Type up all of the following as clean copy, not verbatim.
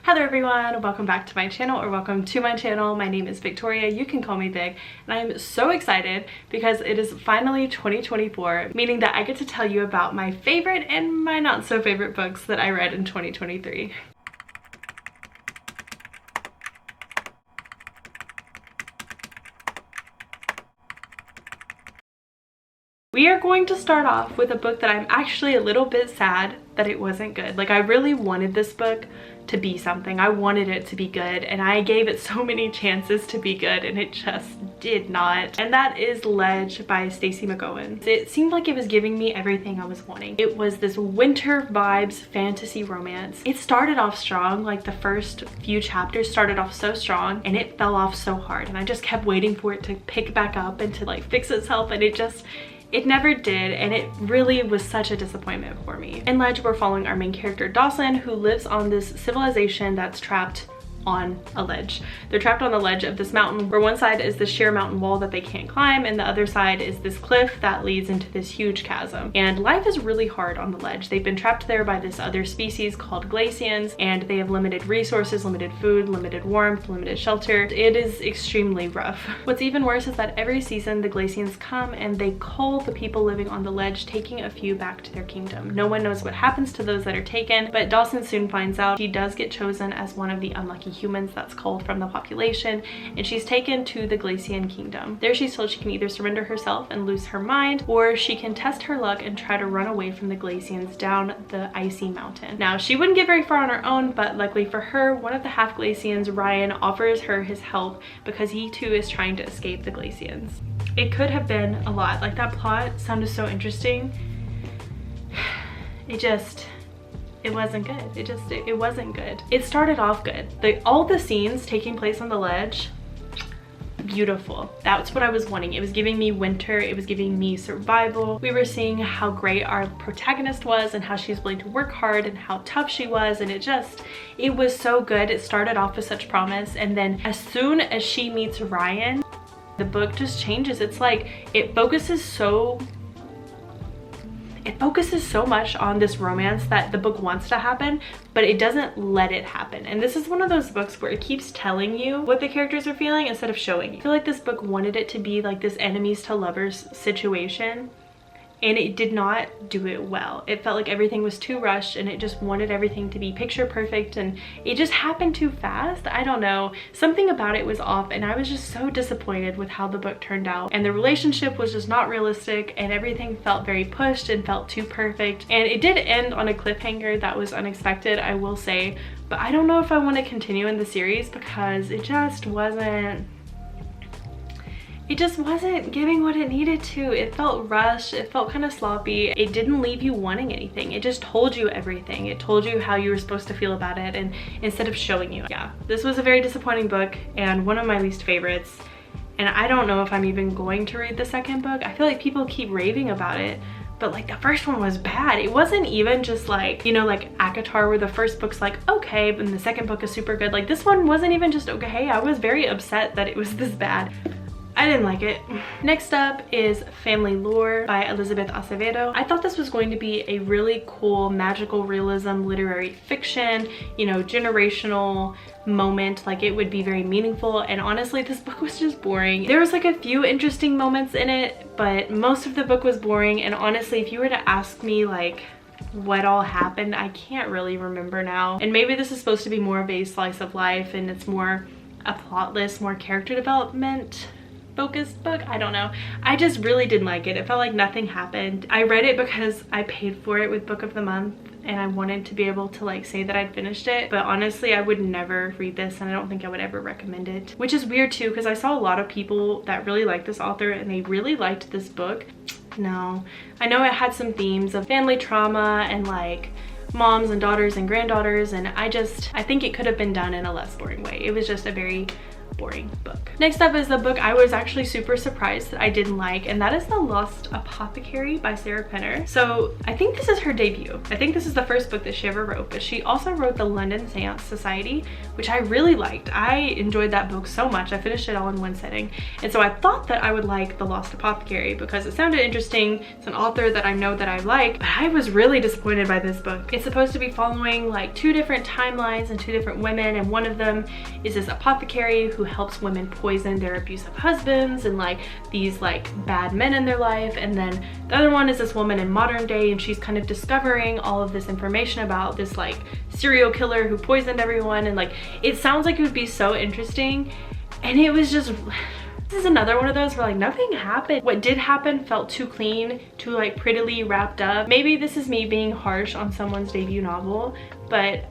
Hello everyone, welcome back to my channel, or welcome to my channel. My name is Victoria, you can call me Vic, and I am so excited because it is finally 2024, meaning that I get to tell you about my favorite and my not so favorite books that I read in 2023. We are going to start off with a book that I'm actually a little bit sad that it wasn't good. Like, I really wanted this book to be something. I wanted it to be good, and I gave it so many chances to be good, and it just did not. And that is Ledge by Stacey McGowan. It seemed like it was giving me everything I was wanting. It was this winter vibes fantasy romance. It started off strong, like the first few chapters started off so strong, and it fell off so hard, and I just kept waiting for it to pick back up and to like fix itself, and it never did, and it really was such a disappointment for me. In Ledge, we're following our main character Dawson, who lives on this civilization that's trapped on a ledge. They're trapped on the ledge of this mountain, where one side is the sheer mountain wall that they can't climb, and the other side is this cliff that leads into this huge chasm. And life is really hard on the ledge. They've been trapped there by this other species called Glacians, and they have limited resources, limited food, limited warmth, limited shelter. It is extremely rough. What's even worse is that every season the Glacians come and they cull the people living on the ledge, taking a few back to their kingdom. No one knows what happens to those that are taken, but Dawson soon finds out. He does get chosen as one of the unlucky humans that's culled from the population, and she's taken to the Glacian kingdom. There she's told she can either surrender herself and lose her mind, or she can test her luck and try to run away from the Glacians down the icy mountain. Now, she wouldn't get very far on her own, but luckily for her, one of the half Glacians, Ryan, offers her his help because he too is trying to escape the Glacians. It could have been a lot. Like, that plot sounded so interesting. It wasn't good. It wasn't good. It started off good. All the scenes taking place on the ledge, beautiful. That's what I was wanting. It was giving me winter. It was giving me survival. We were seeing how great our protagonist was and how she's willing to work hard and how tough she was, and it was so good. It started off with such promise, and then as soon as she meets Ryan, the book just changes. It's like it focuses so much on this romance that the book wants to happen, but it doesn't let it happen. And this is one of those books where it keeps telling you what the characters are feeling instead of showing you. I feel like this book wanted it to be like this enemies to lovers situation, and it did not do it well. It felt like everything was too rushed, and it just wanted everything to be picture perfect, and it just happened too fast. I don't know. Something about it was off, and I was just so disappointed with how the book turned out. And the relationship was just not realistic, and everything felt very pushed and felt too perfect. And it did end on a cliffhanger that was unexpected, I will say. But I don't know if I want to continue in the series because it just wasn't giving what it needed to. It felt rushed. It felt kind of sloppy. It didn't leave you wanting anything. It just told you everything. It told you how you were supposed to feel about it, and instead of showing you. Yeah, this was a very disappointing book and one of my least favorites. And I don't know if I'm even going to read the second book. I feel like people keep raving about it, but like the first one was bad. It wasn't even just like, you know, like ACOTAR, where the first book's like okay, but the second book is super good. Like, this one wasn't even just okay. I was very upset that it was this bad. I didn't like it. Next up is Family Lore by Elizabeth Acevedo. I thought this was going to be a really cool magical realism literary fiction, you know, generational moment. Like, it would be very meaningful, and honestly this book was just boring. There was like a few interesting moments in it, but most of the book was boring. And honestly, if you were to ask me like what all happened, I can't really remember now. And maybe this is supposed to be more of a slice of life, and it's more a plotless, more character development focused book. I don't know. I just really didn't like it. It felt like nothing happened. I read it because I paid for it with Book of the Month, and I wanted to be able to like say that I'd finished it. But honestly, I would never read this, and I don't think I would ever recommend it. Which is weird too, because I saw a lot of people that really liked this author and they really liked this book. No. I know it had some themes of family trauma and like moms and daughters and granddaughters, and I think it could have been done in a less boring way. It was just a very boring book. Next up is the book I was actually super surprised that I didn't like, and that is The Lost Apothecary by Sarah Penner. So I think this is her debut. I think this is the first book that she ever wrote, but she also wrote The London Seance Society, which I really liked. I enjoyed that book so much. I finished it all in one sitting, and so I thought that I would like The Lost Apothecary because it sounded interesting. It's an author that I know that I like, but I was really disappointed by this book. It's supposed to be following like 2 different timelines and 2 different women, and one of them is this apothecary who helps women poison their abusive husbands and like these like bad men in their life, and then the other one is this woman in modern day, and she's kind of discovering all of this information about this like serial killer who poisoned everyone, and like it sounds like it would be so interesting, and it was just this is another one of those where like nothing happened. What did happen felt too clean, too like prettily wrapped up. Maybe this is me being harsh on someone's debut novel, but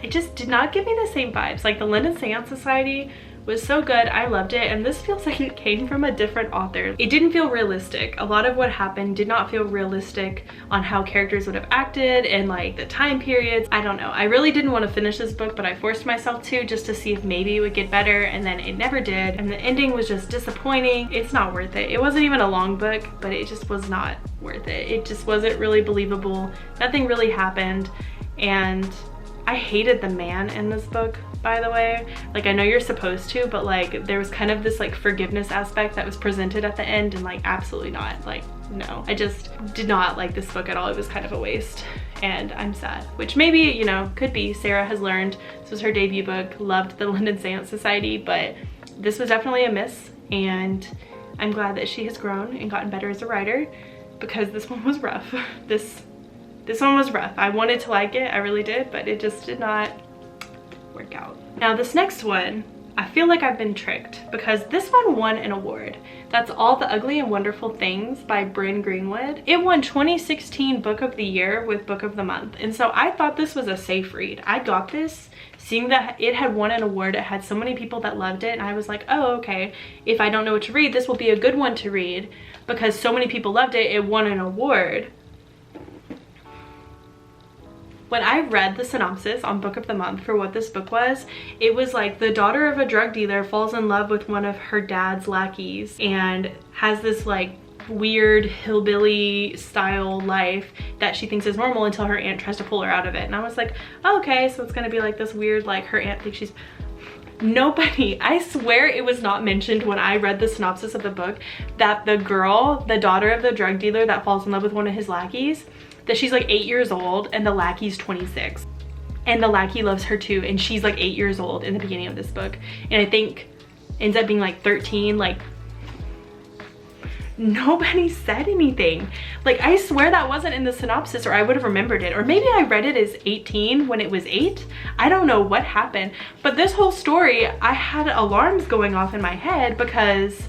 it just did not give me the same vibes. Like The London Seance Society was so good, I loved it, and this feels like it came from a different author. It didn't feel realistic. A lot of what happened did not feel realistic on how characters would have acted and like the time periods. I don't know. I really didn't want to finish this book, but I forced myself to just to see if maybe it would get better, and then it never did, and the ending was just disappointing. It's not worth it. It wasn't even a long book, but it just was not worth it. It just wasn't really believable. Nothing really happened, and I hated the man in this book, by the way. Like, I know you're supposed to, but like there was kind of this like forgiveness aspect that was presented at the end, and like absolutely not. Like, no, I just did not like this book at all. It was kind of a waste, and I'm sad, which maybe, you know, could be Sarah has learned. This was her debut book. Loved The London Seance Society, but this was definitely a miss, and I'm glad that she has grown and gotten better as a writer, because this one was rough. This one was rough. I wanted to like it, I really did, but it just did not work out. Now this next one, I feel like I've been tricked, because this one won an award. That's All the Ugly and Wonderful Things by Bryn Greenwood. It won 2016 Book of the Year with Book of the Month, and so I thought this was a safe read. I got this seeing that it had won an award. It had so many people that loved it, and I was like, oh, okay, if I don't know what to read, this will be a good one to read, because so many people loved it, it won an award. When I read the synopsis on Book of the Month for what this book was, it was like the daughter of a drug dealer falls in love with one of her dad's lackeys and has this like weird hillbilly style life that she thinks is normal until her aunt tries to pull her out of it. And I was like, oh, okay, so it's gonna be like this weird, like her aunt thinks she's... Nobody, I swear it was not mentioned when I read the synopsis of the book that the girl, the daughter of the drug dealer that falls in love with one of his lackeys, that she's like 8 years old and the lackey's 26. And the lackey loves her too, and she's like 8 years old in the beginning of this book. And I think ends up being like 13, like nobody said anything. Like, I swear that wasn't in the synopsis, or I would have remembered it. Or maybe I read it as 18 when it was 8. I don't know what happened. But this whole story, I had alarms going off in my head, because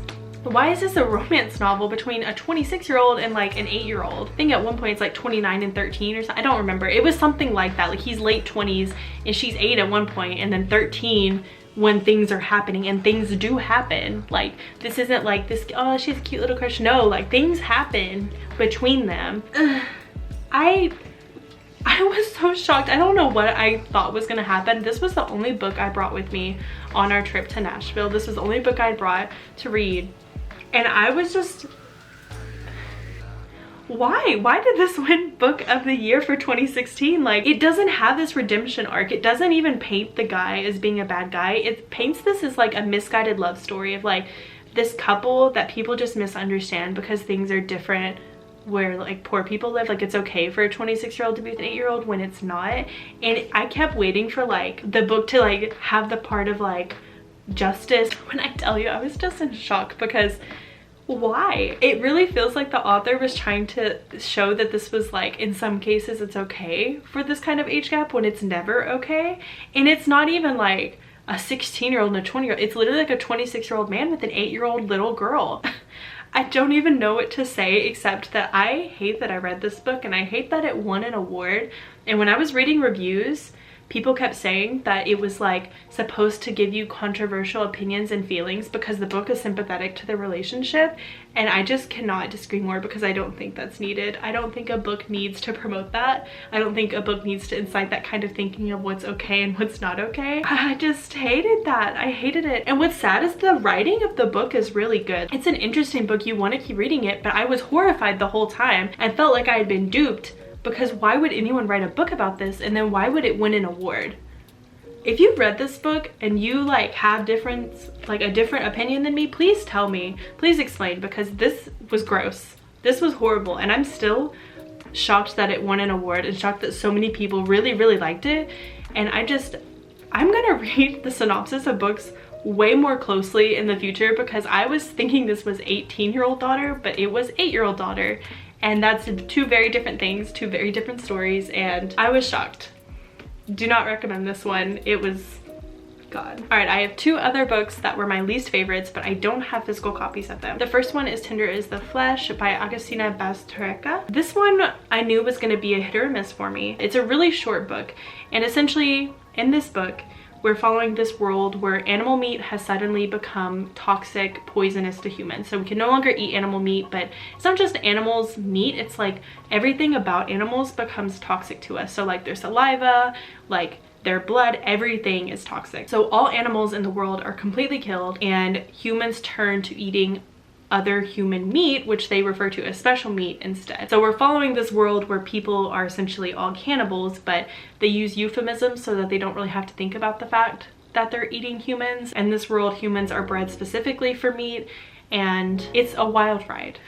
why is this a romance novel between a 26-year-old and like an 8-year-old? I think at one point it's like 29 and 13 or something. I don't remember. It was something like that. Like, he's late 20s and she's 8 at one point, and then 13 when things are happening, and things do happen. Like, this isn't like this, oh, she has a cute little crush. No, like things happen between them. I was so shocked. I don't know what I thought was gonna happen. This was the only book I brought with me on our trip to Nashville. This was the only book I brought to read. And I was just, why did this win Book of the Year for 2016? Like, it doesn't have this redemption arc. It doesn't even paint the guy as being a bad guy. It paints this as like a misguided love story of like this couple that people just misunderstand because things are different where like poor people live. Like, it's okay for a 26-year-old to be with an 8-year-old when it's not. And I kept waiting for like the book to like have the part of like justice. When I tell you, I was just in shock, because why? It really feels like the author was trying to show that this was like, in some cases it's okay for this kind of age gap when it's never okay. And it's not even like a 16-year-old and a 20-year-old. It's literally like a 26-year-old man with an 8-year-old little girl. I don't even know what to say except that I hate that I read this book, and I hate that it won an award. And when I was reading reviews, people kept saying that it was like supposed to give you controversial opinions and feelings because the book is sympathetic to the relationship, and I just cannot disagree more because I don't think that's needed. I don't think a book needs to promote that. I don't think a book needs to incite that kind of thinking of what's okay and what's not okay. I just hated that. I hated it. And what's sad is the writing of the book is really good. It's an interesting book. You want to keep reading it, but I was horrified the whole time. I felt like I had been duped, because why would anyone write a book about this, and then why would it win an award? If you've read this book and you like have a different opinion than me, please tell me. Please explain, because this was gross. This was horrible, and I'm still shocked that it won an award and shocked that so many people really, really liked it. And I'm gonna read the synopsis of books way more closely in the future, because I was thinking this was 18-year-old daughter, but it was 8-year-old daughter. And that's two very different things, two very different stories, and I was shocked. Do not recommend this one. It was God. All right, I have two other books that were my least favorites, but I don't have physical copies of them. The first one is Tender is the Flesh by Agustina Bazterreka. This one I knew was gonna be a hit or miss for me. It's a really short book, and essentially in this book, we're following this world where animal meat has suddenly become toxic, poisonous to humans. So we can no longer eat animal meat, but it's not just animals' meat, it's like everything about animals becomes toxic to us. So like their saliva, like their blood, everything is toxic. So all animals in the world are completely killed, and humans turn to eating other human meat, which they refer to as special meat instead. So we're following this world where people are essentially all cannibals, but they use euphemisms so that they don't really have to think about the fact that they're eating humans. In this world, humans are bred specifically for meat, and it's a wild ride.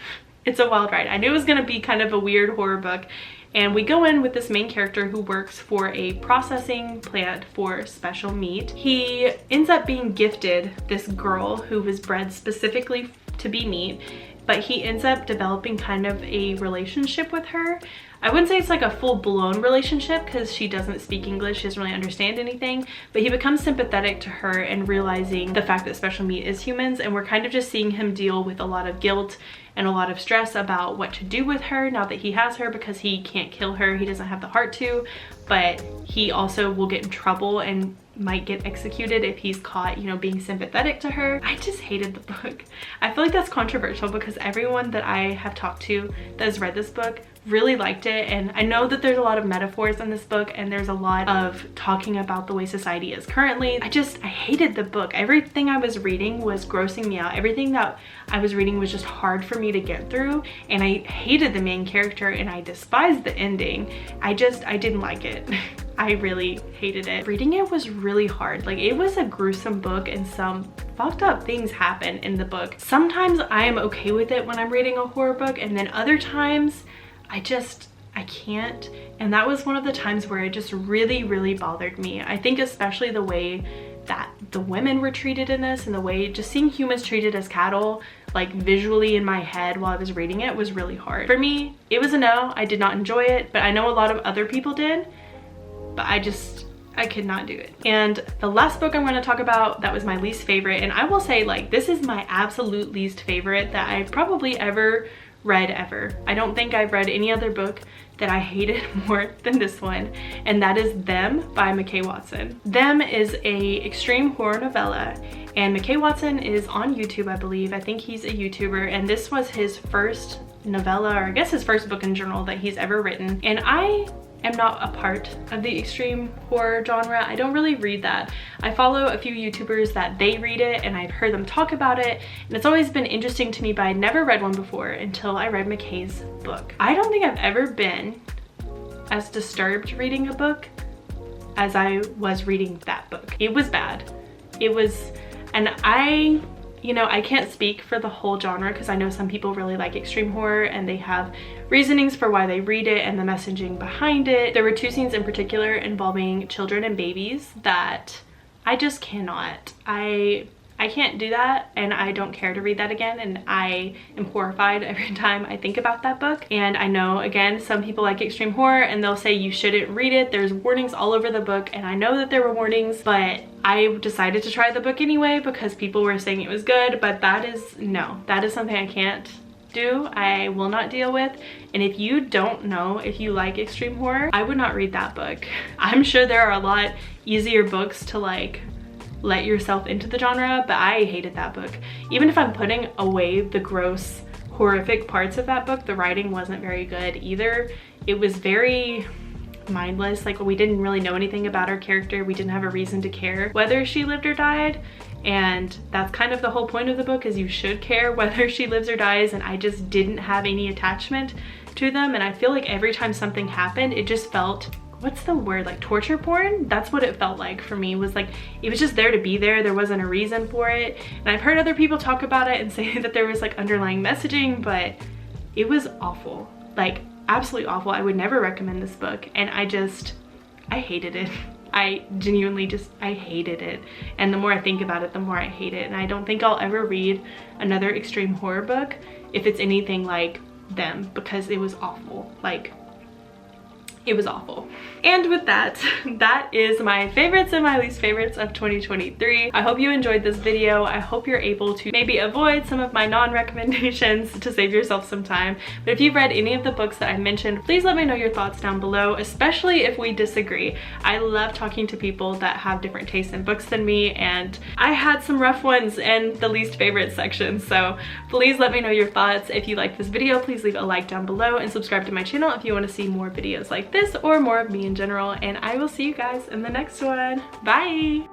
It's a wild ride. I knew it was gonna be kind of a weird horror book, and we go in with this main character who works for a processing plant for special meat. He ends up being gifted this girl who was bred specifically to be meat, but he ends up developing kind of a relationship with her. I wouldn't say it's like a full-blown relationship because she doesn't speak English, she doesn't really understand anything, but he becomes sympathetic to her and realizing the fact that special meat is humans, and we're kind of just seeing him deal with a lot of guilt and a lot of stress about what to do with her now that he has her, because he can't kill her, he doesn't have the heart to, but he also will get in trouble and might get executed if he's caught, you know, being sympathetic to her. I just hated the book. I feel like that's controversial because everyone that I have talked to that has read this book really liked it, and I know that there's a lot of metaphors in this book and there's a lot of talking about the way society is currently. I hated the book. Everything I was reading was grossing me out. Everything that I was reading was just hard for me to get through, and I hated the main character and I despised the ending. I didn't like it. I really hated it. Reading it was really hard. Like, it was a gruesome book and some fucked up things happen in the book. Sometimes I am okay with it when I'm reading a horror book, and then other times I can't. And that was one of the times where it just really, really bothered me. I think especially the way that the women were treated in this, and the way just seeing humans treated as cattle, like visually in my head while I was reading it, was really hard. For me, it was a no. I did not enjoy it, but I know a lot of other people did, but I could not do it. And the last book I'm going to talk about that was my least favorite, and I will say, like, this is my absolute least favorite that I've probably ever read ever. I don't think I've read any other book that I hated more than this one, and that is Them by McKay Watson. Them is a extreme horror novella, and McKay Watson is on YouTube, I believe. I think he's a YouTuber, and this was his first novella, or I guess his first book in general that he's ever written. And I am not a part of the extreme horror genre. I don't really read that. I follow a few YouTubers that they read it, and I've heard them talk about it, and it's always been interesting to me, but I'd never read one before until I read McKay's book. I don't think I've ever been as disturbed reading a book as I was reading that book. It was bad. It was, and you know, I can't speak for the whole genre because I know some people really like extreme horror and they have reasonings for why they read it and the messaging behind it. There were two scenes in particular involving children and babies that I just cannot. I can't do that, and I don't care to read that again, and I am horrified every time I think about that book. And I know, again, some people like extreme horror and they'll say you shouldn't read it. There's warnings all over the book, and I know that there were warnings, but I decided to try the book anyway because people were saying it was good. But that is something I can't do, I will not deal with. And if you don't know if you like extreme horror, I would not read that book. I'm sure there are a lot easier books to like let yourself into the genre, but I hated that book. Even if I'm putting away the gross, horrific parts of that book, the writing wasn't very good either. It was very mindless. Like, we didn't really know anything about our character. We didn't have a reason to care whether she lived or died. And that's kind of the whole point of the book, is you should care whether she lives or dies. And I just didn't have any attachment to them. And I feel like every time something happened, it just felt, what's the word, like torture porn? That's what it felt like for me. Was like, it was just there to be there. There wasn't a reason for it. And I've heard other people talk about it and say that there was like underlying messaging, but it was awful. Like, absolutely awful. I would never recommend this book. And I hated it. I genuinely I hated it. And the more I think about it, the more I hate it. And I don't think I'll ever read another extreme horror book if it's anything like them, because it was awful. Like, it was awful. And with that, that is my favorites and my least favorites of 2023. I hope you enjoyed this video. I hope you're able to maybe avoid some of my non-recommendations to save yourself some time. But if you've read any of the books that I mentioned, please let me know your thoughts down below, especially if we disagree. I love talking to people that have different tastes in books than me, and I had some rough ones in the least favorite section. So please let me know your thoughts. If you liked this video, please leave a like down below and subscribe to my channel if you want to see more videos like this or more of me in general, and I will see you guys in the next one. Bye!